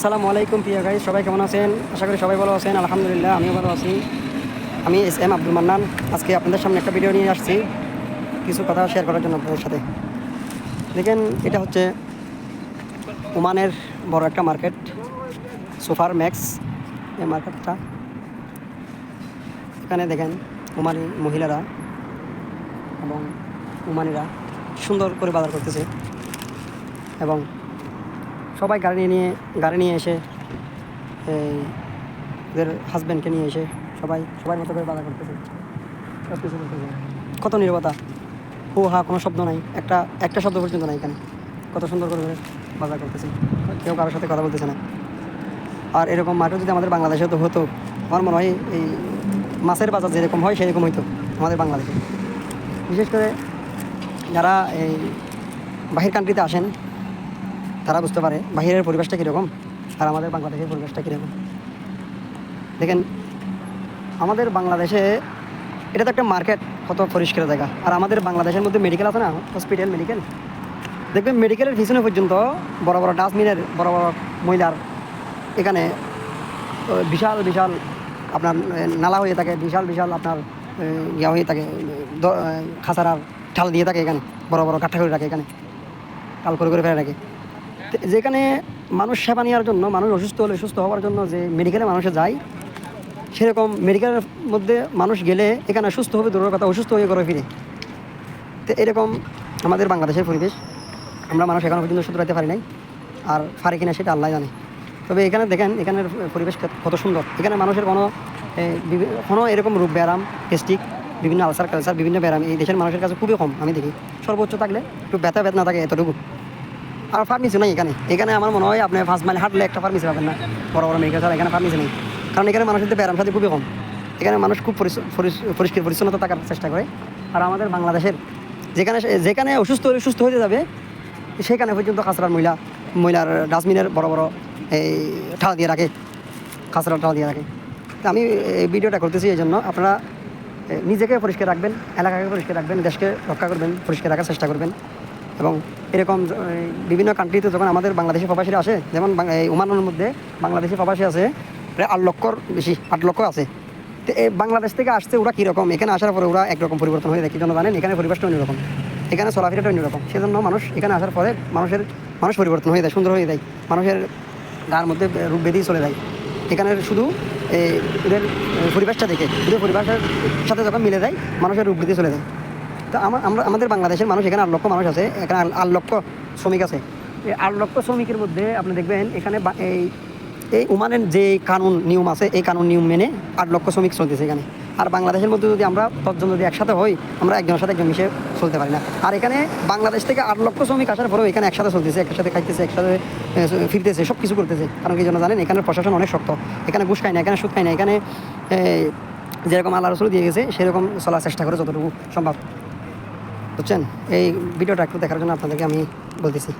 আসসালামু আলাইকুম প্রিয় গাইস, সবাই কেমন আছেন? আশা করি সবাই ভালো আছেন। আলহামদুলিল্লাহ আমিও ভালো আছি। আমি এস আব্দুল মান্নান। আজকে আপনাদের সামনে একটা ভিডিও নিয়ে আসছি কিছু কথা শেয়ার করার জন্য আপনাদের সাথে। দেখেন, এটা হচ্ছে ওমানের বড় একটা মার্কেট, সুপার ম্যাক্স। এই মার্কেটটা, এখানে দেখেন ওমানি মহিলারা এবং ওমানিরা সুন্দর করে বাজার করতেছে এবং সবাই গাড়ি নিয়ে এসে এই ওদের হাজব্যান্ডকে নিয়ে এসে সবাই মতো করে বাজার করতেছে, সব কিছু করতেছে। কত নীরবতা, ও হা, কোনো শব্দ নাই, একটা শব্দ পর্যন্ত নাই এখানে। কত সুন্দর করে বাজার করতেছে, কেউ কারোর সাথে কথা বলতেছে না। আর এরকম মার্কেট যদি আমাদের বাংলাদেশে তো হতো, আমার মনে হয় এই মাছের বাজার যেরকম হয় সেরকম হইতো আমাদের বাংলাদেশে। বিশেষ করে যারা এই বাহির কান্ট্রিতে আসেন তারা বুঝতে পারে বাহিরের পরিবেশটা কীরকম আর আমাদের বাংলাদেশের পরিবেশটা কীরকম। দেখেন, আমাদের বাংলাদেশে এটা তো একটা মার্কেট, কত পরিষ্কার জায়গা। আর আমাদের বাংলাদেশের মধ্যে মেডিকেল আছে না, হসপিটাল, মেডিকেল। দেখবেন মেডিকেলের পিছনে পর্যন্ত বড় বড় ডাস্টবিনের বড় বড় ময়লার এখানে বিশাল বিশাল আপনার নালা হয়ে থাকে, বিশাল বিশাল আপনার ইয়া হয়ে থাকে, খাঁচারার ঠাল দিয়ে থাকে এখানে, বড় বড় কাঠা করে রাখে এখানে, কাল করে ফেলে রাখে। যেখানে মানুষ সেবা নেওয়ার জন্য, মানুষ অসুস্থ হলে সুস্থ হওয়ার জন্য যে মেডিকেলে মানুষে যায়, সেরকম মেডিকেলের মধ্যে মানুষ গেলে এখানে সুস্থ হবে দূরের কথা, অসুস্থ হয়ে ঘরে ফিরে। তো এরকম আমাদের বাংলাদেশের পরিবেশ, আমরা মানুষ এখনও পর্যন্ত শুধরাতে পারি নাই, আর পারি কিনা সেটা আল্লাহ জানে। তবে এখানে দেখেন, এখানের পরিবেশ কত সুন্দর। এখানে মানুষের কোনো এরকম রোগ ব্যায়াম, গ্যাস্ট্রিক, বিভিন্ন আলসার ক্যালসার, বিভিন্ন ব্যায়াম এই দেশের মানুষের কাছে খুবই কম আমি দেখি। সর্বোচ্চ থাকলে একটু ব্যথা না থাকে, এতটুকু। আর ফার্মেসি নাই এখানে আমার মনে হয় আপনি 5 মাইল হাঁটলে একটা ফার্মেসি পাবেন না, বড় বড় মেডিকেল ছাড়া এখানে ফার্মেসি নেই। কারণ এখানে মানুষের ব্যায়াম সাথে খুবই কম। এখানে মানুষ খুব পরিষ্কার পরিচ্ছন্নতা থাকার চেষ্টা করে। আর আমাদের বাংলাদেশের যেখানে সুস্থ হতে যাবে সেখানে পর্যন্ত ময়লার ডাস্টবিনের বড় বড় এই ঠাল দিয়ে রাখে, খাসরার ঠাল দিয়ে রাখে। তো আমি এই ভিডিওটা করতেছি এই জন্য, আপনারা নিজেকে পরিষ্কার রাখবেন, এলাকাকে পরিষ্কার রাখবেন, দেশকে রক্ষা করবেন, পরিষ্কার রাখার চেষ্টা করবেন। এবং এরকম বিভিন্ন কান্ট্রিতে যখন আমাদের বাংলাদেশি প্রবাসীরা আসে, যেমন এই ওমানের মধ্যে বাংলাদেশি প্রবাসী আছে প্রায় 8 লক্ষর বেশি, 8 লক্ষ আছে। তো এই বাংলাদেশ থেকে আসছে ওরা কীরকম, এখানে আসার পরে ওরা একরকম পরিবর্তন হয়ে যায়। কী জন্য জানেন? এখানে পরিবেশটা অন্যরকম, এখানে চলাফেরাটা অন্যরকম। সেজন্য মানুষ এখানে আসার পরে মানুষ পরিবর্তন হয়ে যায়, সুন্দর হয়ে যায়, মানুষের গার মধ্যে রূপ বেঁধেই চলে যায়। এখানের শুধু ওদের পরিবেশটা দেখে, ওদের পরিবেশের সাথে যখন মিলে যায়, মানুষের রূপ বেঁধে চলে যায়। তো আমাদের বাংলাদেশের মানুষ, এখানে 8 লক্ষ মানুষ আছে, এখানে 8 লক্ষ শ্রমিক আছে। এই 8 লক্ষ শ্রমিকের মধ্যে আপনি দেখবেন এখানে এই ওমানের যে কানুন নিয়ম আছে, এই কানুন নিয়ম মেনে 8 লক্ষ শ্রমিক চলতেছে এখানে। আর বাংলাদেশের মধ্যে যদি আমরা 10 জন যদি একসাথে হই, আমরা একজনের সাথে একজন মিশে চলতে পারি না। আর এখানে বাংলাদেশ থেকে 8 লক্ষ শ্রমিক আসার পরেও এখানে একসাথে চলতেছে, একসাথে খাইতেছে, একসাথে ফিরতেছে, সব কিছু করতেছে। কারণ কি জন্য জানেন? এখানে প্রশাসন অনেক শক্ত। এখানে ঘুষ খায় না, এখানে সুদ খায় না, এখানে যেরকম আল্লাহ রাসূল দিয়ে গেছে সেরকম চলার চেষ্টা করে যতটুকু সম্ভব। বুঝছেন? এই ভিডিওটা একটু দেখার জন্য আপনাদেরকে আমি বলতেছি।